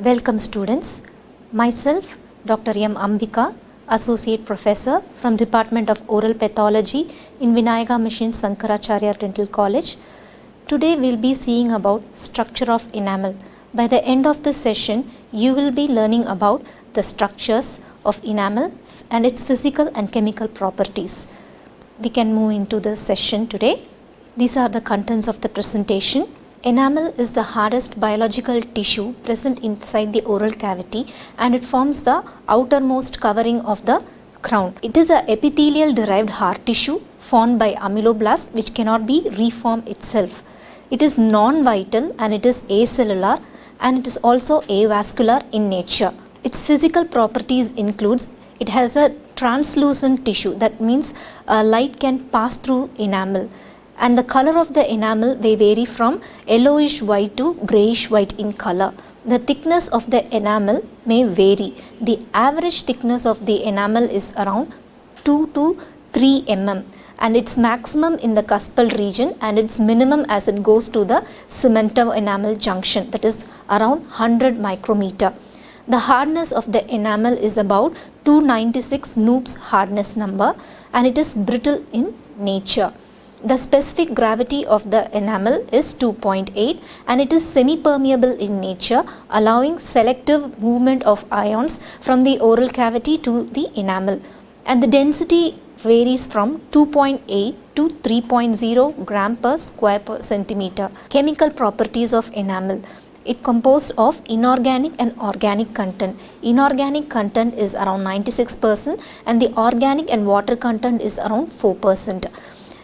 Welcome students. Myself Dr. M. Ambika, Associate Professor from Department of Oral Pathology in Vinayaka Mission Sankaracharya Dental College. Today we will be seeing about structure of enamel. By the end of this session, you will be learning about the structures of enamel and its physical and chemical properties. We can move into the session today. These are the contents of the presentation. Enamel is the hardest biological tissue present inside the oral cavity and it forms the outermost covering of the crown. It is a epithelial derived hard tissue formed by ameloblast which cannot be reformed itself. It is non-vital and it is acellular and it is also avascular in nature. Its physical properties includes it has a translucent tissue, that means light can pass through enamel. And the color of the enamel may vary from yellowish white to greyish white in color. The thickness of the enamel may vary. The average thickness of the enamel is around 2 to 3 mm and its maximum in the cuspal region and its minimum as it goes to the cemento-enamel junction, that is around 100 micrometer. The hardness of the enamel is about 296 Knoop's hardness number and it is brittle in nature. The specific gravity of the enamel is 2.8 and it is semi-permeable in nature, allowing selective movement of ions from the oral cavity to the enamel. And the density varies from 2.8 to 3.0 gram per square per centimeter. Chemical properties of enamel. It composed of inorganic and organic content. Inorganic content is around 96% and the organic and water content is around 4%.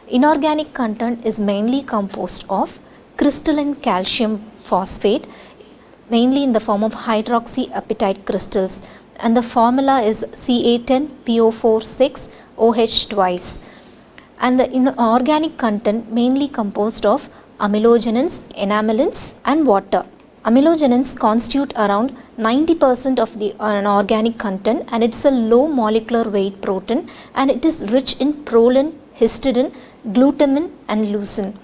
Inorganic content is mainly composed of crystalline calcium phosphate, mainly in the form of hydroxyapatite crystals, and the formula is Ca10PO4 6OH twice. And the inorganic content mainly composed of amelogenins, enamelins and water. Amelogenins constitute around 90% of the inorganic content and it's a low molecular weight protein and it is rich in proline, histidine, glutamine and leucine.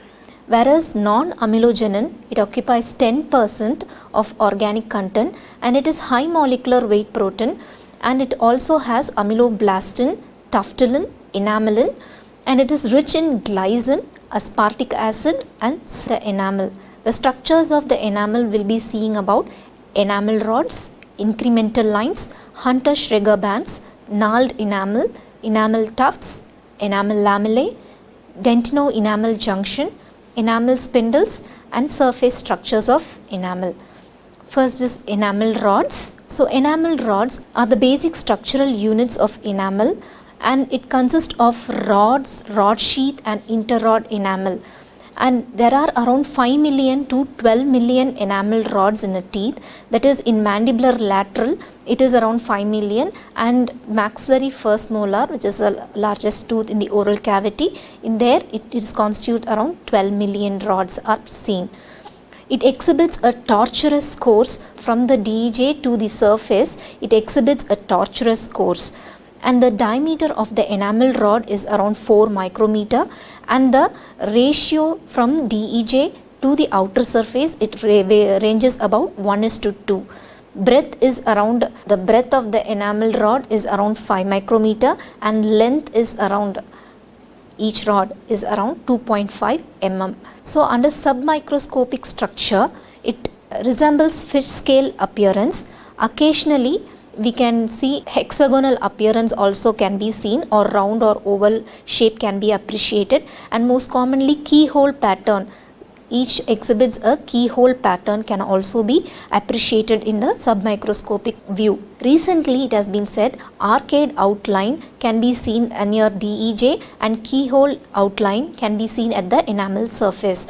Whereas non-amelogenin, it occupies 10% of organic content and it is high molecular weight protein and it also has ameloblastin, tuftilin, enamelin and it is rich in glycine, aspartic acid and the enamel. The structures of the enamel will be seeing about enamel rods, incremental lines, Hunter-Schreger bands, gnarled enamel, enamel tufts, enamel lamellae, dentino-enamel junction, enamel spindles and surface structures of enamel. First is enamel rods. So enamel rods are the basic structural units of enamel and it consists of rods, rod sheath and interrod enamel. And there are around 5 million to 12 million enamel rods in a teeth, that is in mandibular lateral it is around 5 million and maxillary first molar, which is the largest tooth in the oral cavity, in there it is constitute around 12 million rods are seen. It exhibits a tortuous course from the DEJ to the surface, it exhibits a tortuous course. And the diameter of the enamel rod is around 4 micrometer and the ratio from DEJ to the outer surface it ranges about 1:2. Breadth is around, the breadth of the enamel rod is around 5 micrometer and length is around, each rod is around 2.5 mm. So under submicroscopic structure it resembles fish scale appearance. Occasionally we can see hexagonal appearance also can be seen or round or oval shape can be appreciated and most commonly keyhole pattern. Each exhibits a keyhole pattern can also be appreciated in the submicroscopic view. Recently it has been said arcade outline can be seen near DEJ and keyhole outline can be seen at the enamel surface.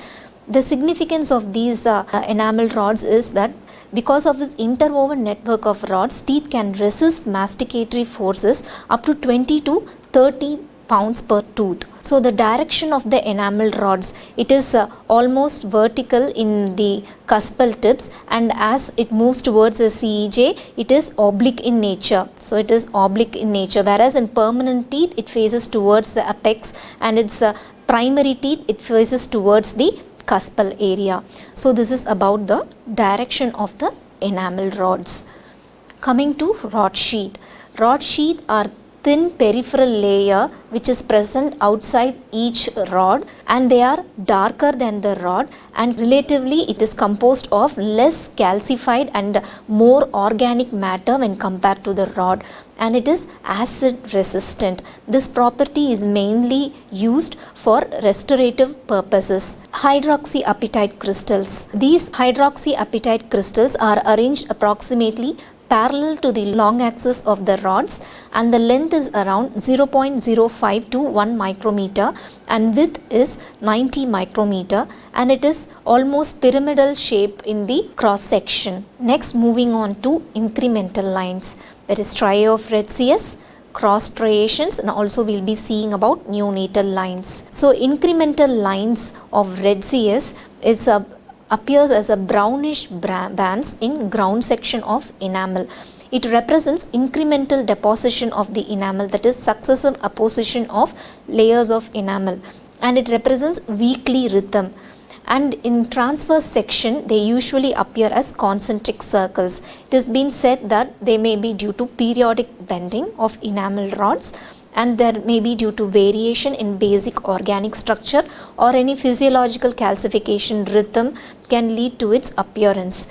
The significance of these enamel rods is that because of its interwoven network of rods, teeth can resist masticatory forces up to 20 to 30 pounds per tooth. So the direction of the enamel rods, it is almost vertical in the cuspal tips and as it moves towards the CEJ, it is oblique in nature. So it is oblique in nature, whereas in permanent teeth, it faces towards the apex and its primary teeth, it faces towards the cuspal area. So this is about the direction of the enamel rods. Coming to rod sheath. Rod sheath are thin peripheral layer which is present outside each rod, and they are darker than the rod, and relatively it is composed of less calcified and more organic matter when compared to the rod, and it is acid resistant. This property is mainly used for restorative purposes. Hydroxyapatite crystals. These hydroxyapatite crystals are arranged approximately parallel to the long axis of the rods, and the length is around 0.05 to 1 micrometer and width is 90 micrometer, and it is almost pyramidal shape in the cross section. Next, moving on to incremental lines, that is tria of Retzius, cross striations, and also we will be seeing about neonatal lines. So incremental lines of Retzius appears as a brownish bands in ground section of enamel. It represents incremental deposition of the enamel, that is successive apposition of layers of enamel, and it represents weakly rhythm. And in transverse section they usually appear as concentric circles. It has been said that they may be due to periodic bending of enamel rods, and there may be due to variation in basic organic structure or any physiological calcification rhythm can lead to its appearance.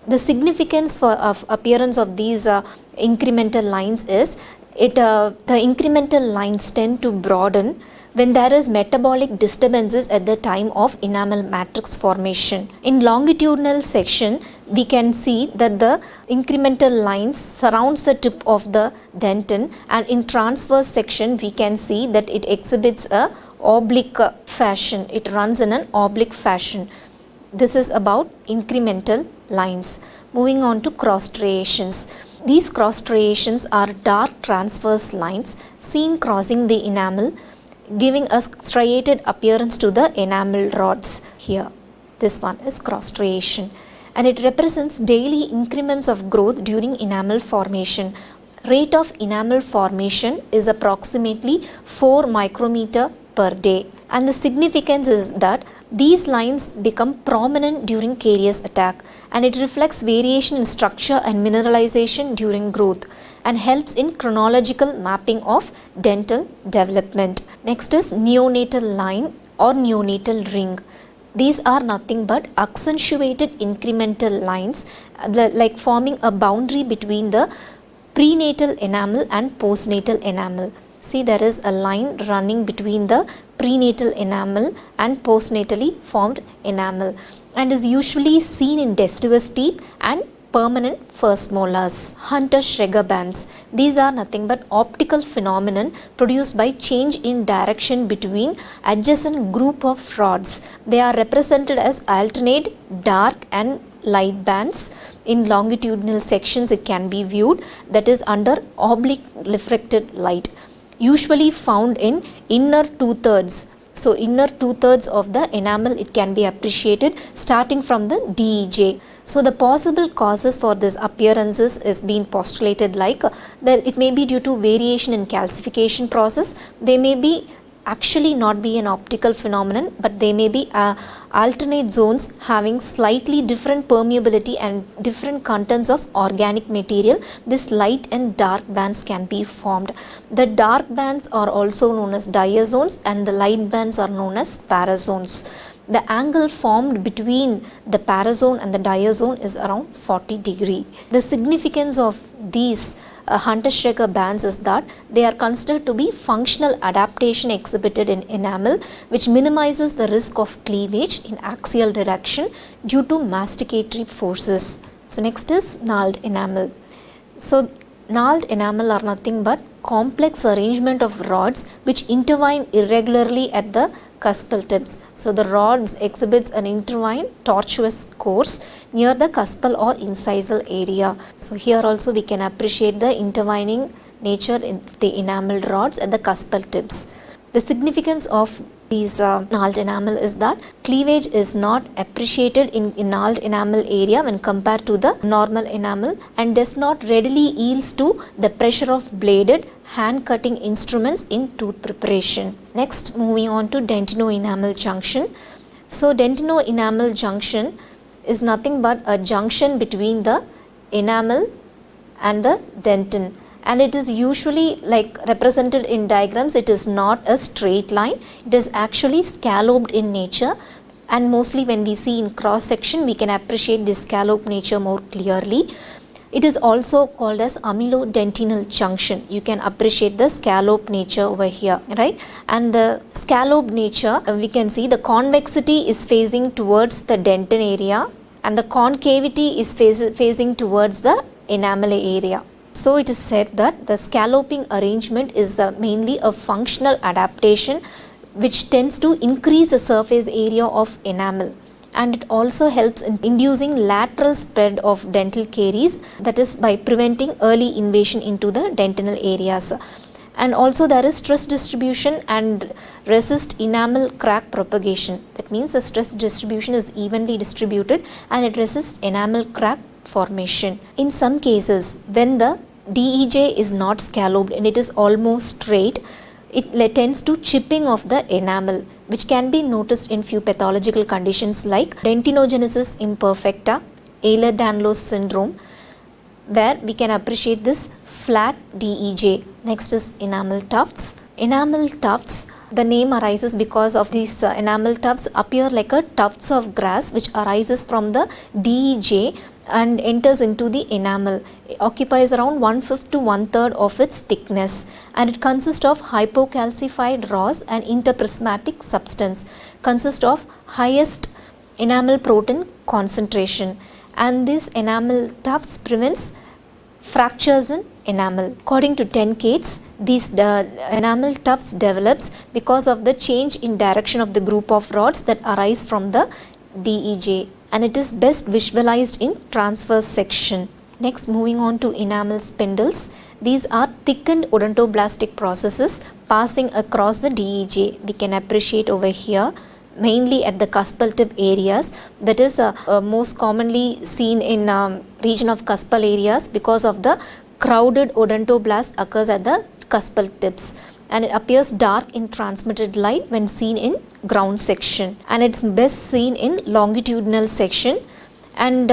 The significance of appearance of these incremental lines is the incremental lines tend to broaden when there is metabolic disturbances at the time of enamel matrix formation. In longitudinal section, we can see that the incremental lines surrounds the tip of the dentin, and in transverse section we can see that it exhibits a oblique fashion. It runs in an oblique fashion. This is about incremental lines. Moving on to cross striations. These cross striations are dark transverse lines seen crossing the enamel, giving a striated appearance to the enamel rods. Here, this one is cross striation, and it represents daily increments of growth during enamel formation. Rate of enamel formation is approximately 4 micrometer per day, and the significance is that these lines become prominent during carious attack, and it reflects variation in structure and mineralization during growth and helps in chronological mapping of dental development. Next is neonatal line or neonatal ring. These are nothing but accentuated incremental lines like forming a boundary between the prenatal enamel and postnatal enamel. See, there is a line running between the prenatal enamel and postnatally formed enamel, and is usually seen in deciduous teeth and permanent first molars. Hunter-Schreger bands. These are nothing but optical phenomenon produced by change in direction between adjacent group of rods. They are represented as alternate dark and light bands. In longitudinal sections it can be viewed, that is under oblique refracted light, usually found in inner 2/3. So inner 2/3 of the enamel it can be appreciated starting from the DEJ. So the possible causes for this appearances is being postulated like that it may be due to variation in calcification process. They may be actually not be an optical phenomenon, but they may be alternate zones having slightly different permeability and different contents of organic material. This light and dark bands can be formed. The dark bands are also known as diazones and the light bands are known as parazones. The angle formed between the parazone and the diazone is around 40 degree. The significance of these Hunter-Schreger bands is that they are considered to be functional adaptation exhibited in enamel, which minimizes the risk of cleavage in axial direction due to masticatory forces. So next is gnarled enamel. So gnarled enamel are nothing but complex arrangement of rods which intertwine irregularly at the cuspal tips. So the rods exhibits an intertwined tortuous course near the cuspal or incisal area. So here also we can appreciate the intertwining nature in the enamel rods at the cuspal tips. The significance of these gnarled enamel is that cleavage is not appreciated in gnarled enamel area when compared to the normal enamel and does not readily yields to the pressure of bladed hand cutting instruments in tooth preparation. Next, moving on to dentino-enamel junction. So dentino-enamel junction is nothing but a junction between the enamel and the dentin, and it is usually like represented in diagrams. It is not a straight line, it is actually scalloped in nature, and mostly when we see in cross section we can appreciate this scalloped nature more clearly. It is also called as amelodentinal junction. You can appreciate the scalloped nature over here, right? And the scalloped nature, we can see the convexity is facing towards the dentin area and the concavity is facing towards the enamel area. So it is said that the scalloping arrangement is mainly a functional adaptation which tends to increase the surface area of enamel, and it also helps in inducing lateral spread of dental caries, that is by preventing early invasion into the dentinal areas. And also there is stress distribution and resist enamel crack propagation. That means the stress distribution is evenly distributed and it resists enamel crack formation. In some cases, when the DEJ is not scalloped and it is almost straight, it tends to chipping of the enamel, which can be noticed in few pathological conditions like dentinogenesis imperfecta, Ehlers-Danlos syndrome, where we can appreciate this flat DEJ. Next is enamel tufts. Enamel tufts, the name arises because of these enamel tufts appear like a tufts of grass which arises from the DEJ and enters into the enamel. It occupies around 1/5 to 1/3 of its thickness, and it consists of hypocalcified rods and interprismatic substance, consists of highest enamel protein concentration, and this enamel tufts prevents fractures in enamel. According to 10 Cates, these enamel tufts develops because of the change in direction of the group of rods that arise from the DEJ, and it is best visualized in transverse section. Next, moving on to enamel spindles. These are thickened odontoblastic processes passing across the DEJ. We can appreciate over here mainly at the cuspal tip areas, that is most commonly seen in region of cuspal areas because of the crowded odontoblast occurs at the cuspal tips, and it appears dark in transmitted light when seen in ground section, and it's best seen in longitudinal section. And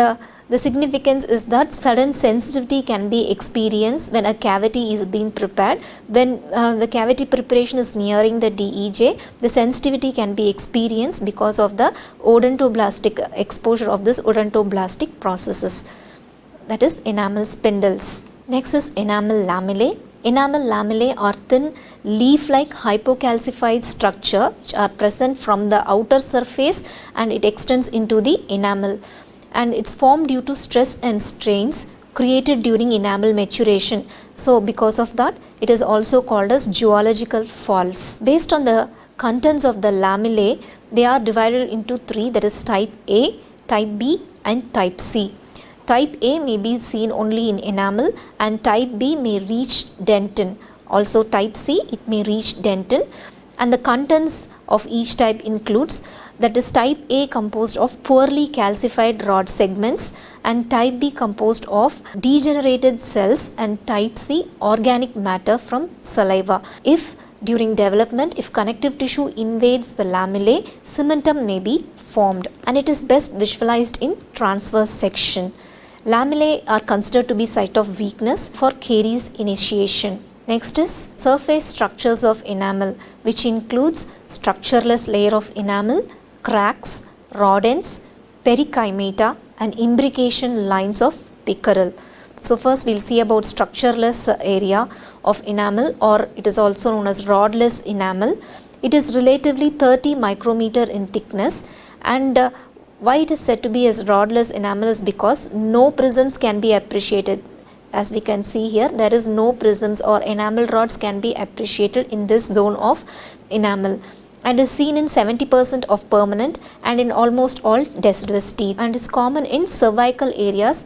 the significance is that sudden sensitivity can be experienced when a cavity is being prepared. When the cavity preparation is nearing the DEJ, the sensitivity can be experienced because of the odontoblastic exposure of this odontoblastic processes, that is enamel spindles. Next is enamel lamellae. Enamel lamellae are thin leaf-like hypocalcified structure which are present from the outer surface and it extends into the enamel, and it's formed due to stress and strains created during enamel maturation. So because of that, it is also called as zoological falls. Based on the contents of the lamellae, they are divided into three, that is type A, type B and type C. Type A may be seen only in enamel and type B may reach dentin. Also type C, it may reach dentin, and the contents of each type includes, that is type A composed of poorly calcified rod segments and type B composed of degenerated cells and type C organic matter from saliva. If during development, if connective tissue invades the lamellae, cementum may be formed, and it is best visualized in transverse section. Lamellae are considered to be site of weakness for caries initiation. Next is surface structures of enamel, which includes structureless layer of enamel, cracks, rod ends, pericymata and imbrication lines of pickerel. So first we'll see about structureless area of enamel, or it is also known as rodless enamel. It is relatively 30 micrometer in thickness, and why it is said to be as rodless enamel is because no prisms can be appreciated. As we can see here, there is no prisms or enamel rods can be appreciated in this zone of enamel, and is seen in 70% of permanent and in almost all deciduous teeth, and is common in cervical areas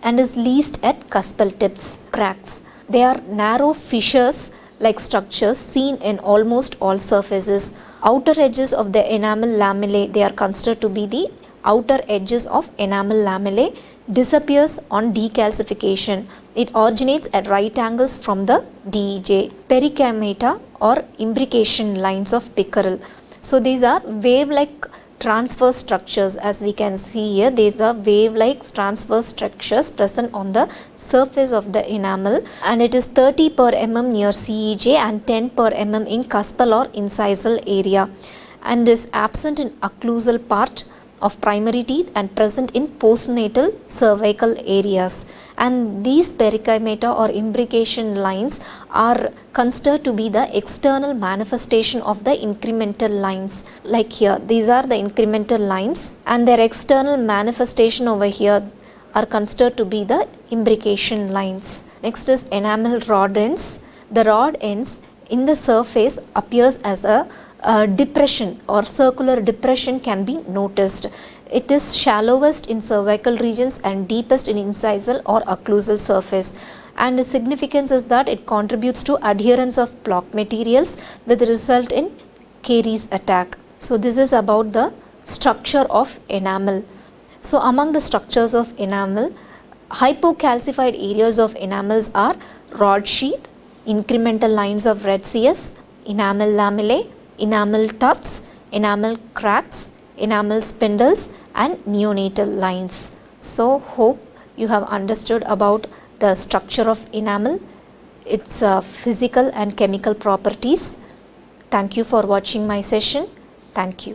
and is least at cuspal tips. Cracks. They are narrow fissures like structures seen in almost all surfaces. Outer edges of the enamel lamellae, they are considered to be the outer edges of enamel lamellae, disappears on decalcification. It originates at right angles from the DEJ. Pericymata or imbrication lines of pickerel. So these are wave-like transverse structures. As we can see here, these are wave-like transverse structures present on the surface of the enamel, and it is 30 per mm near CEJ and 10 per mm in cuspal or incisal area, and is absent in occlusal part of primary teeth and present in postnatal cervical areas. And these pericymata or imbrication lines are considered to be the external manifestation of the incremental lines. Like here, these are the incremental lines, and their external manifestation over here are considered to be the imbrication lines. Next is enamel rod ends. The rod ends in the surface appears as a depression or circular depression can be noticed. It is shallowest in cervical regions and deepest in incisal or occlusal surface. And the significance is that it contributes to adherence of block materials with result in caries attack. So this is about the structure of enamel. So among the structures of enamel, hypocalcified areas of enamels are rod sheath, incremental lines of red CS, enamel lamellae, enamel tufts, enamel cracks, enamel spindles and neonatal lines. So hope you have understood about the structure of enamel, its physical and chemical properties. Thank you for watching my session. Thank you.